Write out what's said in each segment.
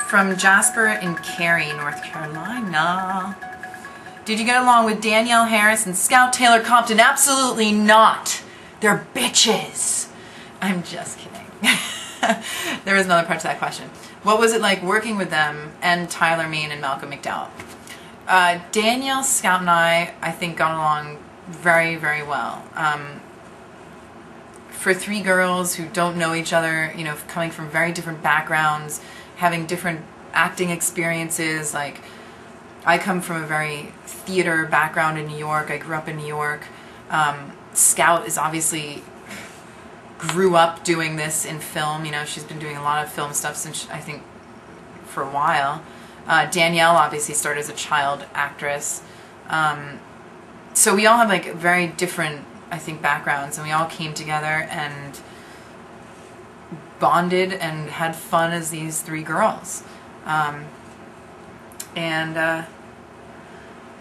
From Jasper in Cary, North Carolina. Did you get along with Danielle Harris and Scout Taylor Compton? Absolutely not. They're bitches. I'm just kidding. There is another part to that question. What was it like working with them and Tyler Mane and Malcolm McDowell? Danielle, Scout, and I think got along very, very well. For three girls who don't know each other, you know, coming from very different backgrounds, having different acting experiences, like I come from a very theater background in New York. I grew up in New York. Scout is obviously grew up doing this in film. You know, she's been doing a lot of film stuff since, I think, for a while. Danielle obviously started as a child actress. So we all have like very different, I think, backgrounds, and we all came together and bonded and had fun as these three girls.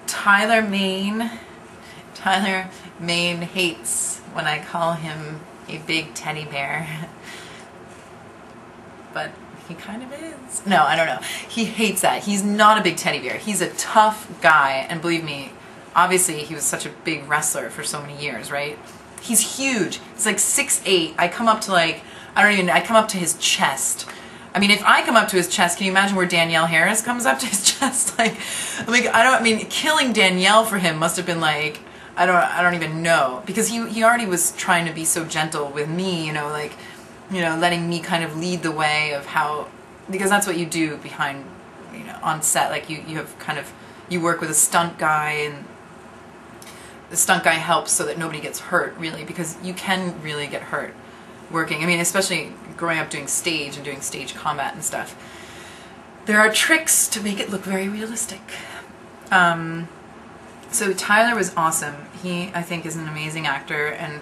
Tyler Mane hates when I call him a big teddy bear. But he kind of is. No, I don't know. He hates that. He's not a big teddy bear. He's a tough guy, and believe me, obviously he was such a big wrestler for so many years, right? He's huge. He's like 6'8". I come up to like, I come up to his chest. I mean, if I come up to his chest, can you imagine where Danielle Harris comes up to his chest? I mean, killing Danielle for him must have been like, I don't even know, because he already was trying to be so gentle with me, you know, like, you know, letting me kind of lead the way of how, because that's what you do behind, you know, on set. Like you have kind of, you work with a stunt guy, and the stunt guy helps so that nobody gets hurt, really, because you can really get hurt working. I mean, especially growing up doing stage and doing stage combat and stuff. There are tricks to make it look very realistic. So Tyler was awesome. He, I think, is an amazing actor, and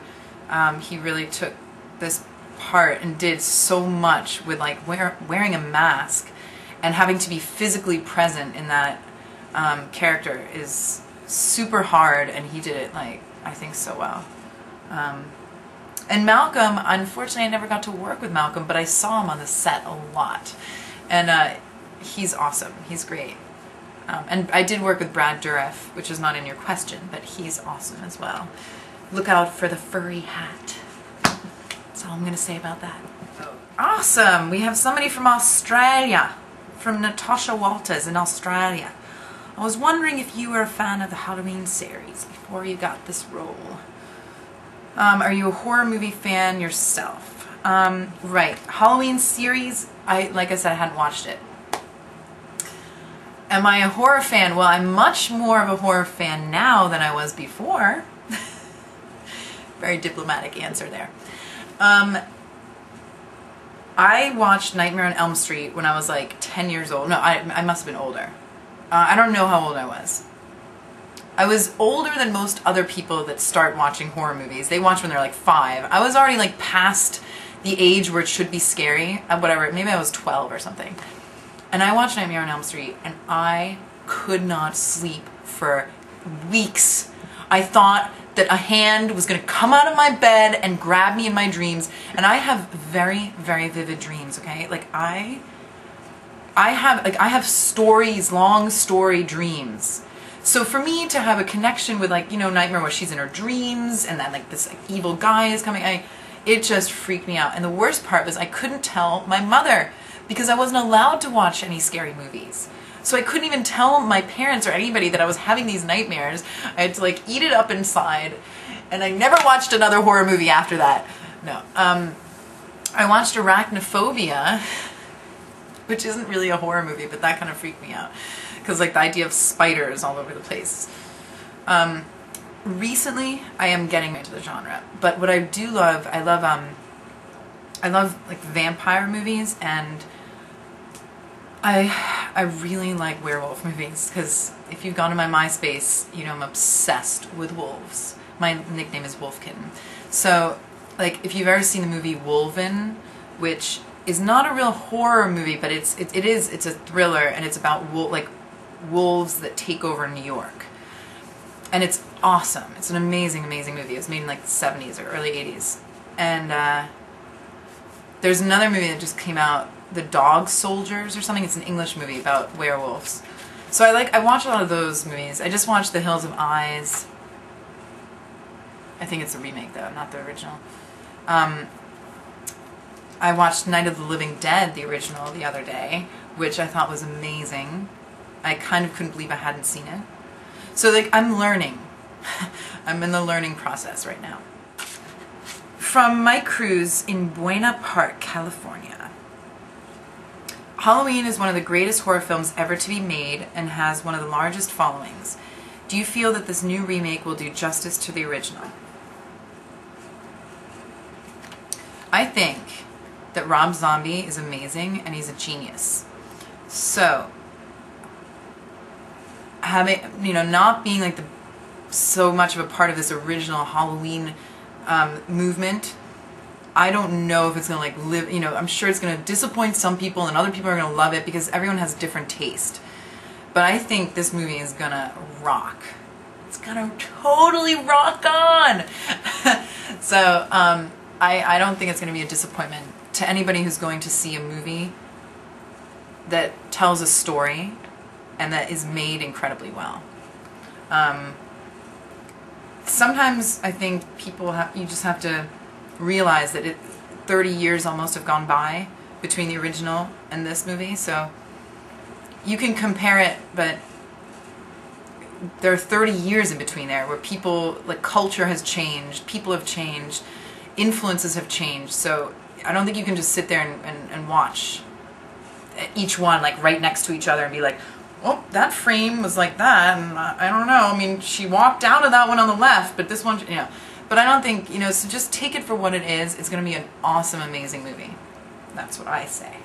he really took this part and did so much with like wearing a mask and having to be physically present in that character is super hard, and he did it, like, I think, so well. And Malcolm, unfortunately I never got to work with Malcolm, but I saw him on the set a lot, and he's awesome. He's great. And I did work with Brad Dourif, which is not in your question, but he's awesome as well. Look out for the furry hat. That's all I'm going to say about that. Awesome! We have somebody from Australia, from Natasha Walters in Australia. I was wondering if you were a fan of the Halloween series before you got this role. Are you a horror movie fan yourself? Right. Halloween series, like I said, I hadn't watched it. Am I a horror fan? Well, I'm much more of a horror fan now than I was before. Very diplomatic answer there. I watched Nightmare on Elm Street when I was like 10 years old. No, I must have been older. I don't know how old I was. I was older than most other people that start watching horror movies. They watch when they're like 5. I was already like past the age where it should be scary. Whatever, maybe I was 12 or something. And I watched Nightmare on Elm Street, and I could not sleep for weeks. I thought that a hand was going to come out of my bed and grab me in my dreams. And I have very, very vivid dreams, okay? Like I have stories, long story dreams. So for me to have a connection with, like, you know, Nightmare where she's in her dreams and then like this like, evil guy is coming, it just freaked me out. And the worst part was I couldn't tell my mother because I wasn't allowed to watch any scary movies. So I couldn't even tell my parents or anybody that I was having these nightmares. I had to like eat it up inside, and I never watched another horror movie after that. No. I watched Arachnophobia, which isn't really a horror movie, but that kind of freaked me out. Because like the idea of spiders all over the place. Recently, I am getting into the genre. But what I do love, I love like vampire movies, and I really like werewolf movies, because if you've gone to my MySpace, you know I'm obsessed with wolves. My nickname is Wolfkitten. So, like, if you've ever seen the movie Wolven, which is not a real horror movie, but it's a thriller, and it's about wolves that take over New York. And it's awesome. It's an amazing, amazing movie. It was made in like the 70s or early 80s. And there's another movie that just came out The Dog Soldiers or something. It's an English movie about werewolves. So I watch a lot of those movies. I just watched The Hills of Eyes. I think it's a remake though, not the original. I watched Night of the Living Dead, the original, the other day, which I thought was amazing. I kind of couldn't believe I hadn't seen it. So like, I'm learning. I'm in the learning process right now. From Mike Cruz in Buena Park, California. Halloween is one of the greatest horror films ever to be made and has one of the largest followings. Do you feel that this new remake will do justice to the original? I think that Rob Zombie is amazing and he's a genius. So, having, not being like so much of a part of this original Halloween movement, I don't know if it's gonna like live, I'm sure it's gonna disappoint some people and other people are gonna love it because everyone has different taste. But I think this movie is gonna rock. It's gonna totally rock on. So, I don't think it's gonna be a disappointment to anybody who's going to see a movie that tells a story and that is made incredibly well. Sometimes I think you just have to realize that 30 years almost have gone by between the original and this movie, so you can compare it, but there are 30 years in between there where people, like, culture has changed, people have changed, influences have changed, so I don't think you can just sit there and watch each one like right next to each other and be like, oh, that frame was like that, and I don't know, I mean, she walked out of that one on the left, but this one, But I don't think, so just take it for what it is. It's going to be an awesome, amazing movie. That's what I say.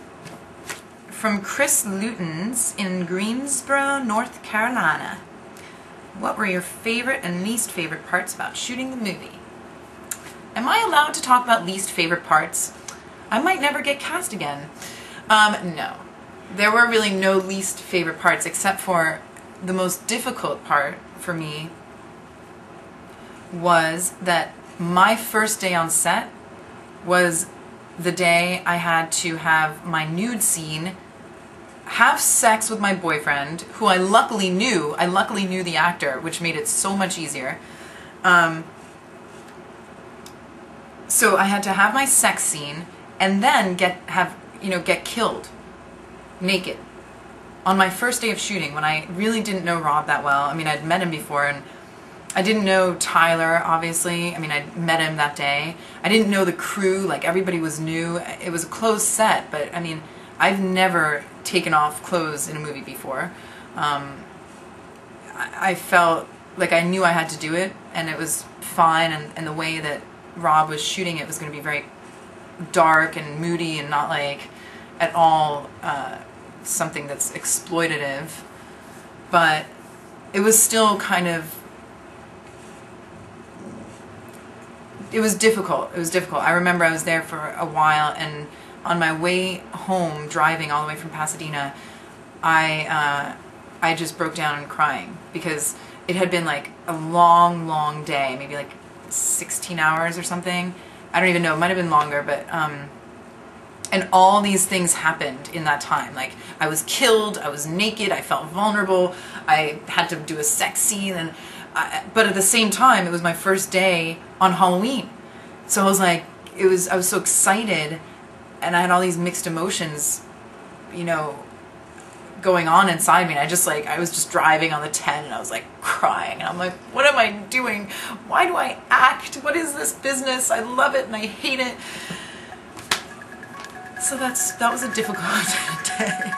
From Chris Lutens in Greensboro, North Carolina. What were your favorite and least favorite parts about shooting the movie? Am I allowed to talk about least favorite parts? I might never get cast again. No. There were really no least favorite parts except for the most difficult part for me was that my first day on set was the day I had to have my nude scene, have sex with my boyfriend, who I luckily knew the actor, which made it so much easier. So I had to have my sex scene and then get killed naked on my first day of shooting when I really didn't know Rob that well. I mean, I'd met him before and I didn't know Tyler, obviously. I mean, I met him that day. I didn't know the crew, like everybody was new. It was a closed set, but I mean, I've never taken off clothes in a movie before. I felt like I knew I had to do it, and it was fine, and the way that Rob was shooting it was going to be very dark and moody and not like at all something that's exploitative, but it was still kind of, it was difficult. It was difficult. I remember I was there for a while, and on my way home, driving all the way from Pasadena, I just broke down and crying because it had been like a long, long day, maybe like 16 hours or something. I don't even know. It might have been longer, but and all these things happened in that time. Like, I was killed, I was naked, I felt vulnerable, I had to do a sex scene, and but at the same time, it was my first day on Halloween. So I was like, I was so excited, and I had all these mixed emotions, going on inside me. And I was just driving on the 10 and I was like crying. And I'm like, what am I doing? Why do I act? What is this business? I love it and I hate it. So that was a difficult day.